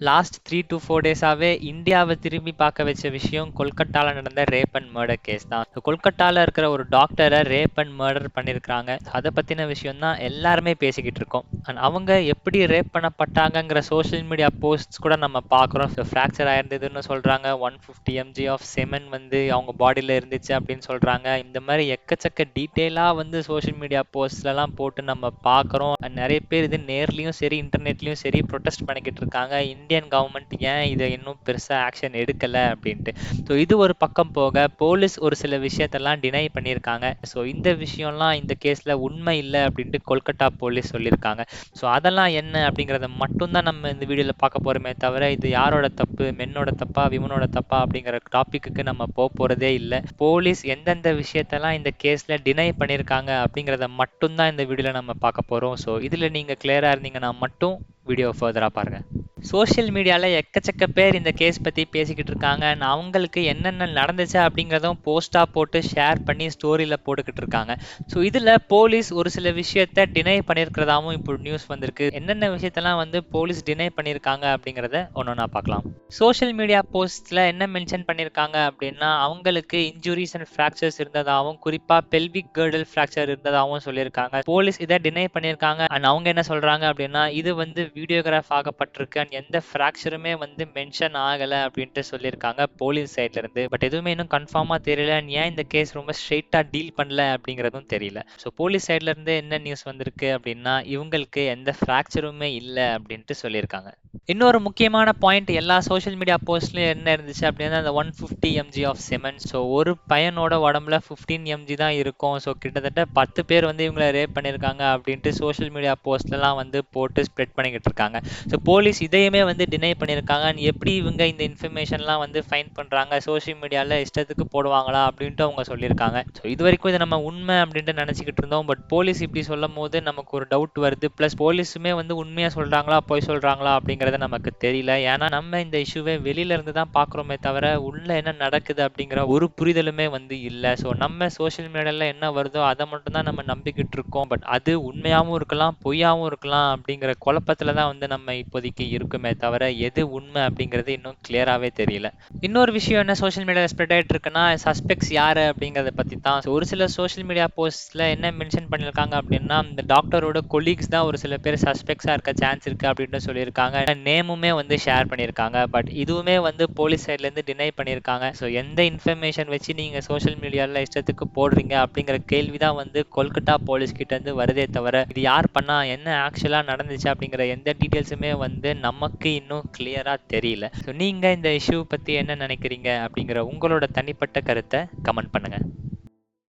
Last 3 to 4 டேஸாவே இந்தியாவை திரும்பி பார்க்க வச்ச விஷயம் கொல்கட்டால நடந்த ரேப் அண்ட் மர்டர் கேஸ் தான். கொல்கட்டால இருக்கிற ஒரு டாக்டரை ரேப் அண்ட் மர்டர் பண்ணியிருக்காங்க. அதை பத்தின விஷயம் தான் எல்லாருமே பேசிக்கிட்டு இருக்கோம். அண்ட் அவங்க எப்படி ரேப் பண்ணப்பட்டாங்கங்கிற சோஷியல் மீடியா போஸ்ட்ஸ் கூட நம்ம பார்க்குறோம். ஃப்ராக்சர் ஆயிருந்ததுன்னு சொல்றாங்க. 150 mg ஆஃப் செமன் வந்து அவங்க பாடியில இருந்துச்சு அப்படின்னு சொல்றாங்க. இந்த மாதிரி எக்கச்சக்க டீட்டெயிலாக வந்து சோஷியல் மீடியா போஸ்ட்லலாம் போட்டு நம்ம பார்க்குறோம். நிறைய பேர் இது நேர்லையும் சரி இன்டர்நெட்லையும் சரி ப்ரொடெஸ்ட் பண்ணிக்கிட்டு இருக்காங்க. இந்தியன் கவர்மெண்ட் ஏன் இதை இன்னும் பெருசாக ஆக்ஷன் எடுக்கலை அப்படின்ட்டு. ஸோ இது ஒரு பக்கம் போக போலீஸ் ஒரு சில விஷயத்தெல்லாம் டினை பண்ணியிருக்காங்க. ஸோ இந்த விஷயம்லாம் இந்த கேஸில் உண்மை இல்லை அப்படின்ட்டு கொல்கட்டா போலீஸ் சொல்லியிருக்காங்க. ஸோ அதெல்லாம் என்ன அப்படிங்கிறத மட்டும்தான் நம்ம இந்த வீடியோவில் பார்க்க போகிறோமே தவிர இது யாரோட தப்பு, மென்னோட தப்பா விமனோட தப்பா அப்படிங்கிற டாப்பிக்கு நம்ம போகிறதே இல்லை. போலீஸ் எந்தெந்த விஷயத்தெல்லாம் இந்த கேஸில் டினை பண்ணியிருக்காங்க அப்படிங்கிறத மட்டும்தான் இந்த வீடியோவில் நம்ம பார்க்க போகிறோம். ஸோ இதில் நீங்கள் கிளியராக இருந்தீங்கன்னா மட்டும் வீடியோ ஃபர்தராக பாருங்கள். சோஷியல் மீடியாவில் எக்கச்சக்க பேர் இந்த கேஸ் பற்றி பேசிக்கிட்டு இருக்காங்க. அவங்களுக்கு என்னென்ன நடந்துச்சு அப்படிங்கிறதும் போஸ்ட்டாக போட்டு ஷேர் பண்ணி ஸ்டோரியில் போட்டுக்கிட்டு இருக்காங்க. ஸோ இதில் போலீஸ் ஒரு சில விஷயத்த டினை பண்ணியிருக்கிறதாவும் இப்போ நியூஸ் வந்திருக்கு. என்னென்ன விஷயத்தெல்லாம் வந்து போலீஸ் டினை பண்ணியிருக்காங்க அப்படிங்கிறத ஒன்று பார்க்கலாம். சோஷியல் மீடியா போஸ்ட்டில் என்ன மென்ஷன் பண்ணியிருக்காங்க அப்படின்னா அவங்களுக்கு இன்ஜுரிஸ் அண்ட் ஃப்ராக்சர்ஸ் இருந்ததாகவும் குறிப்பாக பெல்விக் கர்டல் ஃப்ராக்சர் இருந்ததாகவும் சொல்லியிருக்காங்க. போலீஸ் இதை டினை பண்ணியிருக்காங்க. அண்ட் அவங்க என்ன சொல்கிறாங்க அப்படின்னா இது வந்து வீடியோகிராஃப் ஆகப்பட்டிருக்கு அண்ட் எந்த ஃப்ராக்சருமே வந்து மென்ஷன் ஆகலை அப்படின்ட்டு சொல்லியிருக்காங்க போலீஸ் சைட்ல இருந்து. பட் எதுவுமே இன்னும் கன்ஃபார்மாக தெரியல. அண்ட் ஏன் இந்த கேஸ் ரொம்ப ஸ்ட்ரெயிட்டாக டீல் பண்ணல அப்படிங்கிறதும் தெரியல. ஸோ போலீஸ் சைட்ல இருந்து என்ன நியூஸ் வந்திருக்கு அப்படின்னா இவங்களுக்கு எந்த ஃப்ராக்சருமே இல்லை அப்படின்ட்டு சொல்லியிருக்காங்க. இன்னொரு முக்கியமான பாயிண்ட் எல்லா சோஷியல் மீடியா போஸ்ட்லயும் என்ன இருந்துச்சு அப்படின்னா அந்த 150 mg ஆஃப் செமன். ஸோ ஒரு பையனோட உடம்புல 15 mg தான் இருக்கும். ஸோ கிட்டத்தட்ட 10 பேர் வந்து இவங்களை ரேப் பண்ணியிருக்காங்க அப்படின்ட்டு சோஷியல் மீடியா போஸ்ட்லாம் வந்து போட்டு ஸ்ப்ரெட் பண்ணிக்கிட்டு இருக்காங்க. ஸோ போலீஸ் இதையுமே வந்து டினை பண்ணியிருக்காங்க. எப்படி இவங்க இந்த இன்ஃபர்மேஷன்லாம் வந்து ஃபைண்ட் பண்ணுறாங்க, சோஷியல் மீடியாவில் இஷ்டத்துக்கு போடுவாங்களா அப்படின்ட்டு அவங்க சொல்லியிருக்காங்க. ஸோ இது வரைக்கும் இதை நம்ம உண்மை அப்படின்ட்டு நினச்சிக்கிட்டு இருந்தோம். பட் போலீஸ் இப்படி சொல்லும் போது நமக்கு ஒரு டவுட் வருது. ப்ளஸ் போலீஸுமே வந்து உண்மையாக சொல்கிறாங்களா பொய் சொல்கிறாங்களா அப்படிங்கிறத நமக்கு தெரியல. ஏன்னா நம்ம இந்த இஷ்யூவை வெளியில இருந்து தான் பார்க்குறோமே தவிர உள்ள என்ன நடக்குது அப்படிங்கிற ஒரு புரிதலுமே வந்து இல்லை. ஸோ நம்ம சோஷியல் மீடியாவில் என்ன வருதோ அதை மட்டும் தான் நம்ம நம்பிக்கிட்டு இருக்கோம். பட் அது உண்மையாகவும் இருக்கலாம் பொய்யாகவும் இருக்கலாம் அப்படிங்கிற குழப்பத்தில் தான் வந்து நம்ம இப்போதைக்கு இருக்குமே தவிர எது உண்மை அப்படிங்கிறது இன்னும் கிளியராகவே தெரியல. இன்னொரு விஷயம் என்ன சோஷியல் மீடியாவில் ஸ்ப்ரெட் ஆகிட்டு இருக்குன்னா சஸ்பெக்ட்ஸ் யார் அப்படிங்கிறத பற்றி தான். ஒரு சில சோஷியல் மீடியா போஸ்ட்ல என்ன மென்ஷன் பண்ணியிருக்காங்க அப்படின்னா இந்த டாக்டரோட கொலீக்ஸ் தான் ஒரு சில பேர் சஸ்பெக்ட்ஸாக இருக்க சான்ஸ் இருக்கு அப்படின்னு சொல்லியிருக்காங்க. நேமுமே வந்து ஷேர் பண்ணியிருக்காங்க. பட் இதுவுமே வந்து போலீஸ் சைட்லேருந்து டினை பண்ணியிருக்காங்க. ஸோ எந்த இன்ஃபர்மேஷன் வச்சு நீங்கள் சோஷியல் மீடியாவில் இஷ்டத்துக்கு போடுறீங்க அப்படிங்கிற கேள்வி தான் வந்து கொல்கட்டா போலீஸ் கிட்ட இருந்து வருதே தவிர இது யார் பண்ணா என்ன ஆக்சுவலாக நடந்துச்சு அப்படிங்கிற எந்த டீட்டெயில்ஸுமே வந்து நமக்கு இன்னும் கிளியராக தெரியல. ஸோ நீங்கள் இந்த இஷ்யூ பற்றி என்ன நினைக்கிறீங்க அப்படிங்கிற உங்களோட தனிப்பட்ட கருத்தை கமெண்ட் பண்ணுங்கள்.